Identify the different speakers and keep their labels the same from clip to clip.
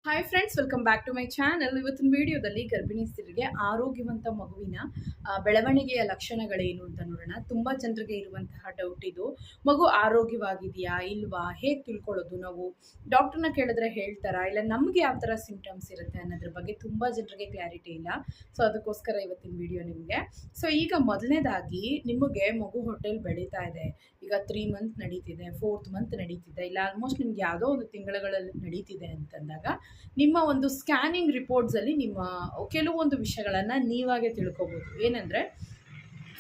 Speaker 1: Hi friends, welcome back to my channel. ಇವತ್ತಿನ ವಿಡಿಯೋದಲ್ಲಿ ಗರ್ಭಿಣಿ ಸ್ತ್ರೀಯರಿಗೆ ಆರೋಗ್ಯವಂತ ಮಗುವಿನ ಬೆಳವಣಿಗೆಯ ಲಕ್ಷಣಗಳೇನು ಅಂತ ನೋಡೋಣ. ತುಂಬ ಜನರಿಗೆ ಇರುವಂತಹ ಡೌಟ್ ಇದು. ಮಗು ಆರೋಗ್ಯವಾಗಿದೆಯಾ ಇಲ್ವಾ, ಹೇಗೆ ತಿಳ್ಕೊಳ್ಳೋದು, ನಾವು ಡಾಕ್ಟರ್ನ ಕೇಳಿದ್ರೆ ಹೇಳ್ತಾರಾ, ಇಲ್ಲ ನಮಗೆ ಯಾವ ಥರ ಸಿಂಟಮ್ಸ್ ಇರುತ್ತೆ ಅನ್ನೋದ್ರ ಬಗ್ಗೆ ತುಂಬ ಜನರಿಗೆ ಕ್ಲಾರಿಟಿ ಇಲ್ಲ. ಸೊ ಅದಕ್ಕೋಸ್ಕರ ಇವತ್ತಿನ ವಿಡಿಯೋ ನಿಮಗೆ. ಸೊ ಈಗ ಮೊದಲನೇದಾಗಿ ನಿಮಗೆ ಮಗು ಹೊಟ್ಟೆಲಿ ಬೆಳೀತಾ ಇದೆ, ಈಗ 3 ಮಂತ್ ನಡೀತಿದೆ, 4th ಮಂತ್ ನಡೀತಿದೆ, ಇಲ್ಲ ಆಲ್ಮೋಸ್ಟ್ ನಿಮ್ಗೆ ಯಾವುದೋ ಒಂದು ತಿಂಗಳುಗಳಲ್ಲಿ ನಡೀತಿದೆ ಅಂತಂದಾಗ ನಿಮ್ಮ ಒಂದು ಸ್ಕ್ಯಾನಿಂಗ್ ರಿಪೋರ್ಟ್ಸಲ್ಲಿ ನಿಮ್ಮ ಕೆಲವೊಂದು ವಿಷಯಗಳನ್ನು ನೀವಾಗೆ ತಿಳ್ಕೊಬೋದು. ಏನಂದರೆ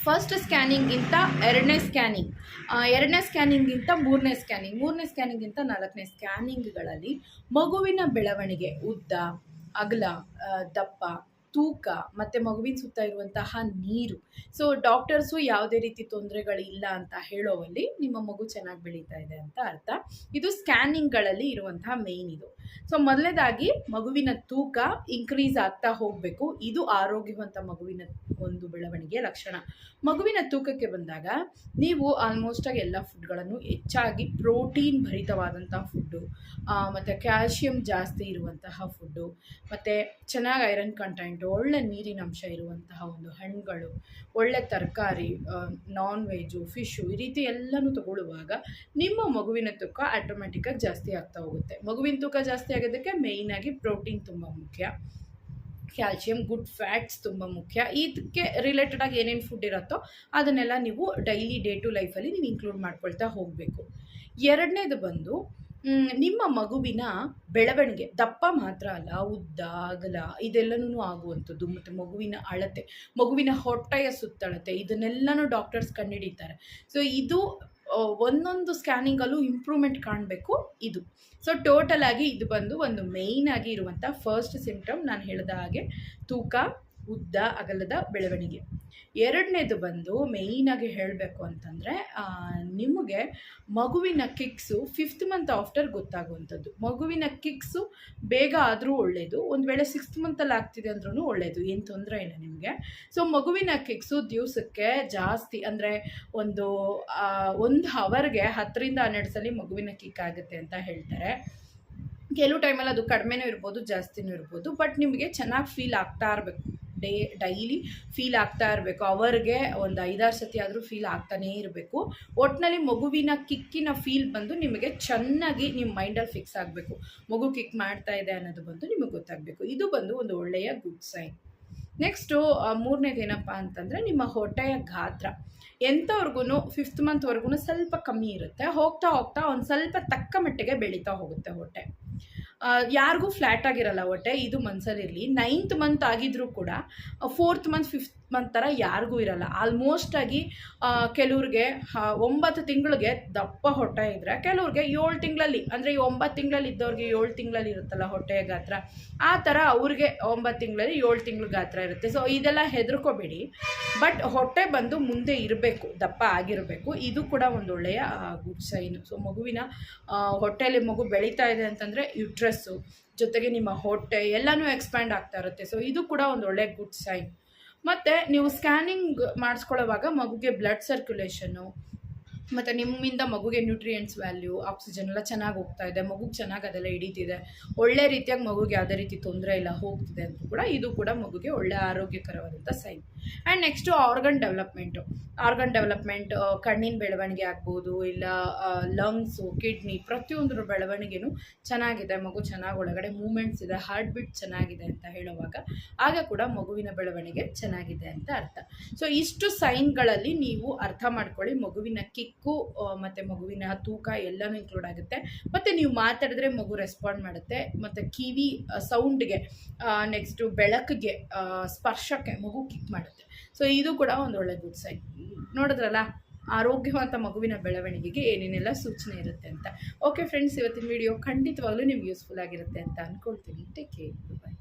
Speaker 1: ಫಸ್ಟ್ ಸ್ಕ್ಯಾನಿಂಗಿಂತ ಎರಡನೇ ಸ್ಕ್ಯಾನಿಂಗಿಂತ ಮೂರನೇ ಸ್ಕ್ಯಾನಿಂಗಿಂತ 4ನೇ ಸ್ಕ್ಯಾನಿಂಗ್ಗಳಲ್ಲಿ ಮಗುವಿನ ಬೆಳವಣಿಗೆ, ಉದ್ದ, ಅಗಲ, ದಪ್ಪ, ತೂಕ ಮತ್ತು ಮಗುವಿನ ಸುತ್ತ ಇರುವಂತಹ ನೀರು. ಸೊ ಡಾಕ್ಟರ್ಸು ಯಾವುದೇ ರೀತಿ ತೊಂದರೆಗಳಿಲ್ಲ ಅಂತ ಹೇಳೋವಲ್ಲಿ ನಿಮ್ಮ ಮಗು ಚೆನ್ನಾಗಿ ಬೆಳೀತಾ ಇದೆ ಅಂತ ಅರ್ಥ. ಇದು ಸ್ಕ್ಯಾನಿಂಗ್ಗಳಲ್ಲಿ ಇರುವಂತಹ ಮೇಯ್ನ್ ಇದು. ಸೊ ಮೊದಲನೇದಾಗಿ ಮಗುವಿನ ತೂಕ ಇನ್ಕ್ರೀಸ್ ಆಗ್ತಾ ಹೋಗಬೇಕು. ಇದು ಆರೋಗ್ಯವಂತ ಮಗುವಿನ ಒಂದು ಬೆಳವಣಿಗೆಯ ಲಕ್ಷಣ. ಮಗುವಿನ ತೂಕಕ್ಕೆ ಬಂದಾಗ ನೀವು ಆಲ್ಮೋಸ್ಟಾಗಿ ಎಲ್ಲ ಫುಡ್ಗಳನ್ನು ಹೆಚ್ಚಾಗಿ ಪ್ರೋಟೀನ್ ಭರಿತವಾದಂತಹ ಫುಡ್ಡು, ಮತ್ತು ಕ್ಯಾಲ್ಶಿಯಂ ಜಾಸ್ತಿ ಇರುವಂತಹ ಫುಡ್ಡು, ಮತ್ತು ಚೆನ್ನಾಗಿ ಐರನ್ ಕಂಟೆಂಟು, ಒಳ್ಳೆ ನೀರಿನ ಅಂಶ ಇರುವಂತಹ ಒಂದು ಹಣ್ಣುಗಳು, ಒಳ್ಳೆ ತರಕಾರಿ, ನಾನ್ ವೆಜ್ಜು, ಫಿಶು, ಈ ರೀತಿ ಎಲ್ಲನೂ ತಗೊಳ್ಳುವಾಗ ನಿಮ್ಮ ಮಗುವಿನ ತೂಕ ಆಟೋಮೆಟಿಕ್ಕಾಗಿ ಜಾಸ್ತಿ ಆಗ್ತಾ ಹೋಗುತ್ತೆ. ಮಗುವಿನ ತೂಕ ಜಾಸ್ತಿ ಆಗೋದಕ್ಕೆ ಮೇಯ್ನಾಗಿ ಪ್ರೋಟೀನ್ ತುಂಬ ಮುಖ್ಯ, ಕ್ಯಾಲ್ಶಿಯಂ, ಗುಡ್ ಫ್ಯಾಟ್ಸ್ ತುಂಬ ಮುಖ್ಯ. ಇದಕ್ಕೆ ರಿಲೇಟೆಡಾಗಿ ಏನೇನು ಫುಡ್ ಇರುತ್ತೋ ಅದನ್ನೆಲ್ಲ ನೀವು ಡೈಲಿ ಡೇ ಟು ಲೈಫಲ್ಲಿ ನೀವು ಇನ್ಕ್ಲೂಡ್ ಮಾಡ್ಕೊಳ್ತಾ ಹೋಗಬೇಕು. ಎರಡನೇದು ಬಂದು ನಿಮ್ಮ ಮಗುವಿನ ಬೆಳವಣಿಗೆ, ದಪ್ಪ ಮಾತ್ರ ಅಲ್ಲ, ಉದ್ದ, ಅಗಲ ಇದೆಲ್ಲನೂ ಆಗುವಂಥದ್ದು, ಮತ್ತು ಮಗುವಿನ ಅಳತೆ, ಮಗುವಿನ ಹೊಟ್ಟೆಯ ಸುತ್ತಳತೆ, ಇದನ್ನೆಲ್ಲನೂ ಡಾಕ್ಟರ್ಸ್ ಕಂಡುಹಿಡಿತಾರೆ. ಸೊ ಇದು ಒಂದೊಂದು ಸ್ಕ್ಯಾನಿಂಗಲ್ಲೂ ಇಂಪ್ರೂವ್ಮೆಂಟ್ ಕಾಣಬೇಕು ಇದು. ಸೊ ಟೋಟಲ್ ಆಗಿ ಇದು ಬಂದು ಒಂದು ಮೇಯ್ನ್ ಆಗಿ ಇರುವಂಥ ಫಸ್ಟ್ ಸಿಂಪ್ಟಮ್ ನಾನು ಹೇಳಿದ ಹಾಗೆ ತೂಕ, ಉದ್ದ, ಅಗಲದ ಬೆಳವಣಿಗೆ. ಎರಡನೇದು ಬಂದು ಮೇಯ್ನಾಗಿ ಹೇಳಬೇಕು ಅಂತಂದರೆ ನಿಮಗೆ ಮಗುವಿನ ಕಿಕ್ಸು 5th ಮಂತ್ ಆಫ್ಟರ್ ಗೊತ್ತಾಗುವಂಥದ್ದು. ಮಗುವಿನ ಕಿಕ್ಸು ಬೇಗ ಆದರೂ ಒಳ್ಳೆಯದು, ಒಂದು ವೇಳೆ 6th ಮಂತಲ್ಲಿ ಆಗ್ತಿದೆ ಅಂದ್ರೂ ಒಳ್ಳೆಯದು, ಏನು ತೊಂದರೆ ಇಲ್ಲ ನಿಮಗೆ. ಸೊ ಮಗುವಿನ ಕಿಕ್ಸು ದಿವಸಕ್ಕೆ ಜಾಸ್ತಿ ಅಂದರೆ ಒಂದು ಅವರ್ಗೆ 10ರಿಂದ 12 ಸಲ ಮಗುವಿನ ಕಿಕ್ ಆಗುತ್ತೆ ಅಂತ ಹೇಳ್ತಾರೆ. ಕೆಲವು ಟೈಮಲ್ಲಿ ಅದು ಕಡಿಮೆನೂ ಇರ್ಬೋದು, ಜಾಸ್ತಿನೂ ಇರ್ಬೋದು, ಬಟ್ ನಿಮಗೆ ಚೆನ್ನಾಗಿ ಫೀಲ್ ಆಗ್ತಾ ಇರಬೇಕು, ಡೈಲಿ ಫೀಲ್ ಆಗ್ತಾ ಇರಬೇಕು. ಅವರಿಗೆ ಒಂದು 5-6 ಸತಿ ಆದರೂ ಫೀಲ್ ಆಗ್ತಾನೇ ಇರಬೇಕು. ಒಟ್ಟಿನಲ್ಲಿ ಮಗುವಿನ ಕಿಕ್ಕಿನ ಫೀಲ್ ಬಂದು ನಿಮಗೆ ಚೆನ್ನಾಗಿ ನಿಮ್ಮ ಮೈಂಡಲ್ಲಿ ಫಿಕ್ಸ್ ಆಗಬೇಕು. ಮಗು ಕಿಕ್ ಮಾಡ್ತಾ ಇದೆ ಅನ್ನೋದು ಬಂದು ನಿಮಗೆ ಗೊತ್ತಾಗಬೇಕು. ಇದು ಬಂದು ಒಂದು ಒಳ್ಳೆಯ ಗುಡ್ ಸೈನ್. ನೆಕ್ಸ್ಟು ಮೂರನೇದು ಏನಪ್ಪ ಅಂತಂದರೆ ನಿಮ್ಮ ಹೊಟ್ಟೆಯ ಗಾತ್ರ. ಎಂಥವ್ರಿಗೂ 5th ಮಂತ್ವರೆಗೂ ಸ್ವಲ್ಪ ಕಮ್ಮಿ ಇರುತ್ತೆ, ಹೋಗ್ತಾ ಹೋಗ್ತಾ ಒಂದು ಸ್ವಲ್ಪ ತಕ್ಕ ಮಟ್ಟಿಗೆ ಬೆಳೀತಾ ಹೋಗುತ್ತೆ ಹೊಟ್ಟೆ. ಯಾರಿಗೂ ಫ್ಲ್ಯಾಟ್ ಆಗಿರಲ್ಲ ಹೊಟ್ಟೆ, ಇದು ಮನಸ್ಸಲ್ಲಿರಲಿ. 9th ಮಂತ್ ಆಗಿದ್ರೂ ಕೂಡ 4th ಮಂತ್ 5th ಮಂತ್ ಥರ ಯಾರಿಗೂ ಇರಲ್ಲ. ಆಲ್ಮೋಸ್ಟಾಗಿ ಕೆಲವ್ರಿಗೆ 9 ತಿಂಗಳಿಗೆ ದಪ್ಪ ಹೊಟ್ಟೆ ಇದ್ದರೆ, ಕೆಲವ್ರಿಗೆ 7 ತಿಂಗಳಲ್ಲಿ, ಅಂದರೆ ಈ 9 ತಿಂಗಳಲ್ಲಿ ಇದ್ದವ್ರಿಗೆ 7 ತಿಂಗಳಲ್ಲಿ ಇರುತ್ತಲ್ಲ ಹೊಟ್ಟೆಯ ಗಾತ್ರ, ಆ ಥರ ಅವ್ರಿಗೆ 9 ತಿಂಗಳಲ್ಲಿ 7 ತಿಂಗಳ ಗಾತ್ರ ಇರುತ್ತೆ. ಸೊ ಇದೆಲ್ಲ ಹೆದರ್ಕೋಬೇಡಿ, ಬಟ್ ಹೊಟ್ಟೆ ಬಂದು ಮುಂದೆ ಇರಬೇಕು, ದಪ್ಪ ಆಗಿರಬೇಕು. ಇದು ಕೂಡ ಒಂದು ಒಳ್ಳೆಯ ಗುಡ್ ಸೈನು. ಸೊ ಮಗುವಿನ ಹೊಟ್ಟೆಯಲ್ಲಿ ಮಗು ಬೆಳೀತಾ ಇದೆ ಅಂತಂದರೆ ಯುಟ್ರಸ್ಸು ಜೊತೆಗೆ ನಿಮ್ಮ ಹೊಟ್ಟೆ ಎಲ್ಲನೂ ಎಕ್ಸ್ಪ್ಯಾಂಡ್ ಆಗ್ತಾ ಇರುತ್ತೆ. ಸೊ ಇದು ಕೂಡ ಒಂದು ಒಳ್ಳೆಯ ಗುಡ್ ಸೈನ್. ಮತ್ತು ನೀವು ಸ್ಕ್ಯಾನಿಂಗ್ ಮಾಡಿಸ್ಕೊಳ್ಳೋವಾಗ ಮಗುಗೆ ಬ್ಲಡ್ ಸರ್ಕ್ಯುಲೇಷನ್ನು ಮತ್ತು ನಿಮ್ಮಿಂದ ಮಗುಗೆ ನ್ಯೂಟ್ರಿಯೆಂಟ್ಸ್ ವ್ಯಾಲ್ಯೂ, ಆಕ್ಸಿಜನ್ ಎಲ್ಲ ಚೆನ್ನಾಗಿ ಹೋಗ್ತಾ ಇದೆ, ಮಗುಗೆ ಚೆನ್ನಾಗಿ ಅದೆಲ್ಲ ಹಿಡಿತಿದೆ, ಒಳ್ಳೆ ರೀತಿಯಾಗಿ ಮಗುಗೆ ಯಾವುದೇ ರೀತಿ ತೊಂದರೆ ಇಲ್ಲ ಹೋಗ್ತಿದೆ ಅಂತ ಕೂಡ ಇದು ಕೂಡ ಮಗುಗೆ ಒಳ್ಳೆ ಆರೋಗ್ಯಕರವಾದಂಥ sign. And next organ development, ಕಣ್ಣಿನ ಬೆಳವಣಿಗೆ ಆಗ್ಬೋದು, ಇಲ್ಲ ಲಂಗ್ಸು, ಕಿಡ್ನಿ, ಪ್ರತಿಯೊಂದರ ಬೆಳವಣಿಗೆನೂ ಚೆನ್ನಾಗಿದೆ, ಮಗು ಚೆನ್ನಾಗಿ ಒಳಗಡೆ ಮೂಮೆಂಟ್ಸ್ ಇದೆ, ಹಾರ್ಟ್ ಬೀಟ್ ಚೆನ್ನಾಗಿದೆ ಅಂತ ಹೇಳುವಾಗ ಆಗ ಕೂಡ ಮಗುವಿನ ಬೆಳವಣಿಗೆ ಚೆನ್ನಾಗಿದೆ ಅಂತ ಅರ್ಥ. ಸೊ ಇಷ್ಟು ಸೈನ್ಗಳಲ್ಲಿ ನೀವು ಅರ್ಥ ಮಾಡ್ಕೊಳ್ಳಿ. ಮಗುವಿನ ಕಿಕ್ಕು ಮತ್ತು ಮಗುವಿನ ತೂಕ ಎಲ್ಲನೂ ಇನ್ಕ್ಲೂಡ್ ಆಗುತ್ತೆ. ಮತ್ತು ನೀವು ಮಾತಾಡಿದ್ರೆ ಮಗು ರೆಸ್ಪಾಂಡ್ ಮಾಡುತ್ತೆ, ಮತ್ತು ಕಿವಿ ಸೌಂಡ್ಗೆ, ನೆಕ್ಸ್ಟು ಬೆಳಕಿಗೆ, ಸ್ಪರ್ಶಕ್ಕೆ ಮಗು ಕಿಕ್ ಮಾಡುತ್ತೆ. ಸೊ ಇದು ಕೂಡ ಒಂದು ಒಳ್ಳೆ ಗುಡ್ ಸೈನ್. ನೋಡಿದ್ರಲ್ಲ ಆರೋಗ್ಯವಂತ ಮಗುವಿನ ಬೆಳವಣಿಗೆಗೆ ಏನೇನೆಲ್ಲ ಸೂಚನೆ ಇರುತ್ತೆ ಅಂತ. ಓಕೆ ಫ್ರೆಂಡ್ಸ್, ಇವತ್ತಿನ ವಿಡಿಯೋ ಖಂಡಿತವಾಗ್ಲೂ ನಿಮ್ಗೆ ಯೂಸ್ಫುಲ್ ಆಗಿರುತ್ತೆ ಅಂತ ಅಂದ್ಕೊಳ್ತೀನಿ. ಟೇಕ್ ಕೇರ್, ಬಾಯ್.